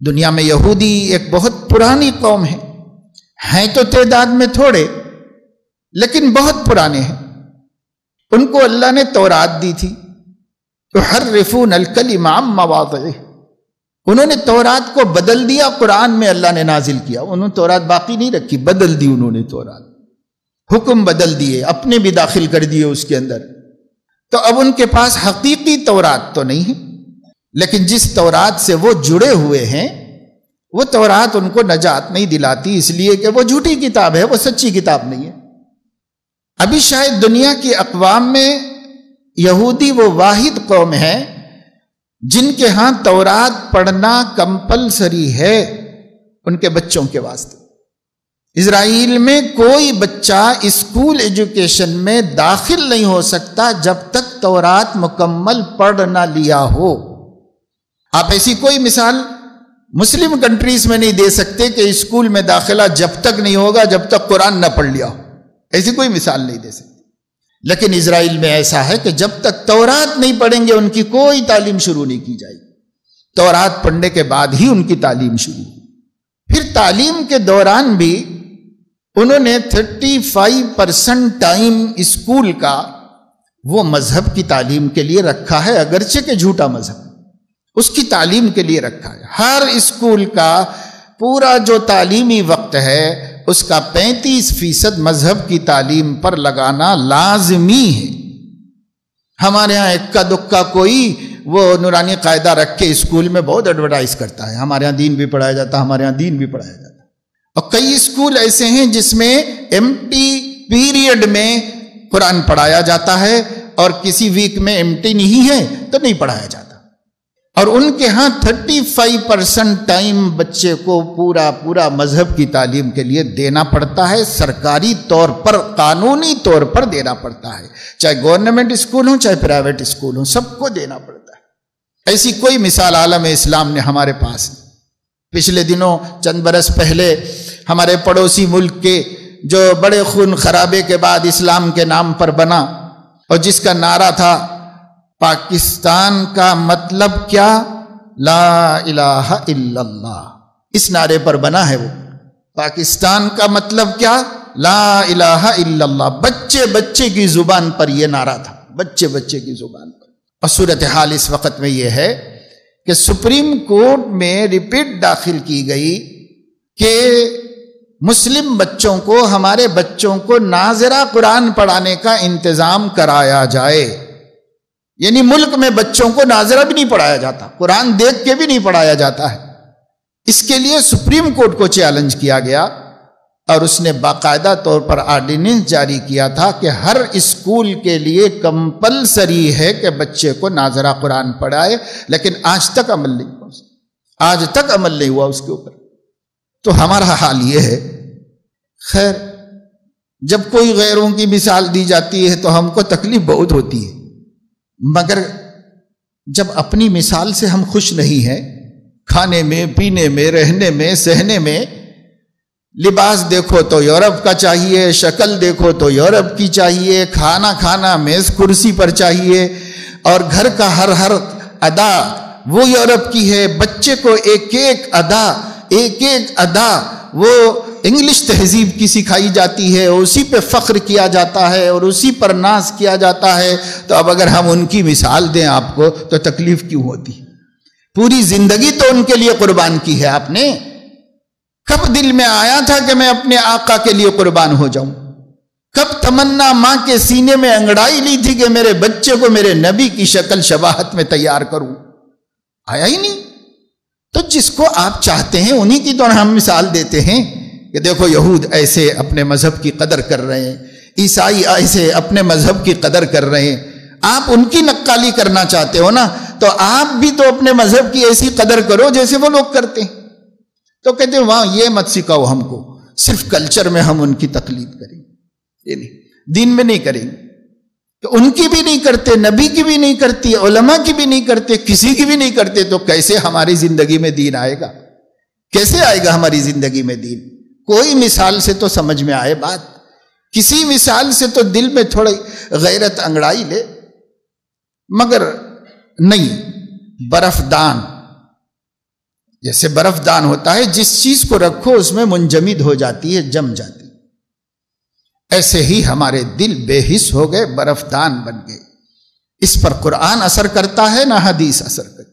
دنیا میں یہودی ایک بہت پرانی قوم ہیں تو تعداد میں تھوڑے لیکن بہت پرانے ہیں. ان کو اللہ نے تورات دی تھی. یحرفون الکلم عن مواضعہ، انہوں نے تورات کو بدل دیا، قرآن میں اللہ نے نازل کیا. انہوں نے تورات باقی نہیں رکھی، بدل دی انہوں نے تورات، حکم بدل دیے، اپنے بھی داخل کر دیے اس کے اندر. تو اب ان کے پاس حقیقی تورات تو نہیں ہے، لیکن جس تورات سے وہ جڑے ہوئے ہیں وہ تورات ان کو نجات نہیں دلاتی، اس لیے کہ وہ جھوٹی کتاب ہے، وہ سچی کتاب نہیں ہے. ابھی شاید دنیا کی اقوام میں یہودی وہ واحد قوم ہے جن کے ہاں تورات پڑھنا کمپلسری ہے ان کے بچوں کے واسطے. اسرائیل میں کوئی بچہ اسکول ایجوکیشن میں داخل نہیں ہو سکتا جب تک تورات مکمل پڑھ نہ لیا ہو. آپ ایسی کوئی مثال مسلم کنٹریز میں نہیں دے سکتے کہ اسکول میں داخلہ جب تک نہیں ہوگا جب تک قرآن نہ پڑھ لیا ہو، ایسی کوئی مثال نہیں دے سکتے. لیکن اسرائیل میں ایسا ہے کہ جب تک تورات نہیں پڑھیں گے ان کی کوئی تعلیم شروع نہیں کی جائے گی. تورات پڑھنے کے بعد ہی ان کی تعلیم شروع. پھر تعلیم کے دوران بھی انہوں نے 35% ٹائم اسکول کا وہ مذہب کی تعلیم کے لیے رکھا ہے، اگرچہ کہ جھوٹا مذہب اس کی تعلیم کے لیے رکھا ہے. ہر اسکول کا پورا جو تعلیمی وقت ہے اس کا 35% مذہب کی تعلیم پر لگانا لازمی ہے. ہمارے ہاں اکا دکا کوئی وہ نورانی قاعدہ رکھ کے اسکول میں بہت ایڈورٹائز کرتا ہے، ہمارے ہاں دین بھی پڑھایا جاتا ہے، ہمارے ہاں دین بھی پڑھایا جاتا ہے. اور کئی اسکول ایسے ہیں جس میں ایمٹی پیریڈ میں قرآن پڑھایا جاتا ہے اور کسی ویک میں ایمٹی نہیں ہے تو نہیں پڑھایا جاتا. اور ان کے ہاں 35% ٹائم بچے کو پورا مذہب کی تعلیم کے لیے دینا پڑتا ہے، سرکاری طور پر، قانونی طور پر دینا پڑتا ہے. چاہے گورنمنٹ اسکول ہوں چاہے پرائیویٹ اسکول ہوں، سب کو دینا پڑتا ہے. ایسی کوئی مثال عالم اسلام نے ہمارے پاس نہیں. پچھلے دنوں چند برس پہلے ہمارے پڑوسی ملک کے جو بڑے خون خرابے کے بعد اسلام کے نام پر بنا اور جس کا نعرہ تھا پاکستان کا مطلب کیا؟ لا الہ الا اللہ، اس نعرے پر بنا ہے وہ. پاکستان کا مطلب کیا؟ لا الہ الا اللہ. بچے کی زبان پر یہ نعرہ تھا، بچے کی زبان پر. اور صورتحال اس وقت میں یہ ہے کہ سپریم کورٹ میں رپورٹ داخل کی گئی کہ مسلم بچوں کو، ہمارے بچوں کو ناظرہ قرآن پڑھانے کا انتظام کرایا جائے. یعنی ملک میں بچوں کو ناظرہ بھی نہیں پڑھایا جاتا، قرآن دیکھ کے بھی نہیں پڑھایا جاتا ہے. اس کے لیے سپریم کورٹ کو چیلنج کیا گیا اور اس نے باقاعدہ طور پر آرڈیننس جاری کیا تھا کہ ہر اسکول کے لیے کمپلسری ہے کہ بچے کو ناظرہ قرآن پڑھائے. لیکن آج تک عمل نہیں ہوا، آج تک عمل نہیں ہوا اس کے اوپر. تو ہمارا حال یہ ہے. خیر، جب کوئی غیروں کی مثال دی جاتی ہے تو ہم کو تکلیف بہت ہوتی ہے، مگر جب اپنی مثال سے ہم خوش نہیں ہیں، کھانے میں، پینے میں، رہنے میں، سہنے میں، لباس دیکھو تو یورپ کا چاہیے، شکل دیکھو تو یورپ کی چاہیے، کھانا میز کرسی پر چاہیے، اور گھر کا ہر ادا وہ یورپ کی ہے. بچے کو ایک ادا وہ انگلش تہذیب کی سکھائی جاتی ہے، اسی پہ فخر کیا جاتا ہے اور اسی پر ناز کیا جاتا ہے. تو اب اگر ہم ان کی مثال دیں آپ کو تو تکلیف کیوں ہوتی؟ پوری زندگی تو ان کے لیے قربان کی ہے آپ نے. کب دل میں آیا تھا کہ میں اپنے آقا کے لیے قربان ہو جاؤں؟ کب تمنا ماں کے سینے میں انگڑائی لی تھی کہ میرے بچے کو میرے نبی کی شکل شباہت میں تیار کروں؟ آیا ہی نہیں. تو جس کو آپ چاہتے ہیں انہی کی تو ہم مثال دیتے ہیں کہ دیکھو یہود ایسے اپنے مذہب کی قدر کر رہے ہیں، عیسائی ایسے اپنے مذہب کی قدر کر رہے ہیں. آپ ان کی نقالی کرنا چاہتے ہو نا، تو آپ بھی تو اپنے مذہب کی ایسی قدر کرو جیسے وہ لوگ کرتے ہیں. تو کہتے ہیں وہاں یہ مت سکھاؤ ہم کو، صرف کلچر میں ہم ان کی تقلید کریں، یہ نہیں، دین میں نہیں کریں. تو ان کی بھی نہیں کرتے، نبی کی بھی نہیں کرتی، علماء کی بھی نہیں کرتے، کسی کی بھی نہیں کرتے. تو کیسے ہماری زندگی میں دین آئے گا؟ کیسے آئے گا ہماری زندگی میں دین؟ کوئی مثال سے تو سمجھ میں آئے بات، کسی مثال سے تو دل میں تھوڑی غیرت انگڑائی لے. مگر نہیں، برف دان جیسے برف دان ہوتا ہے، جس چیز کو رکھو اس میں منجمد ہو جاتی ہے، جم جاتی ہے، ایسے ہی ہمارے دل بے حس ہو گئے، برف دان بن گئے۔ اس پر قرآن اثر کرتا ہے نہ حدیث اثر کرتی۔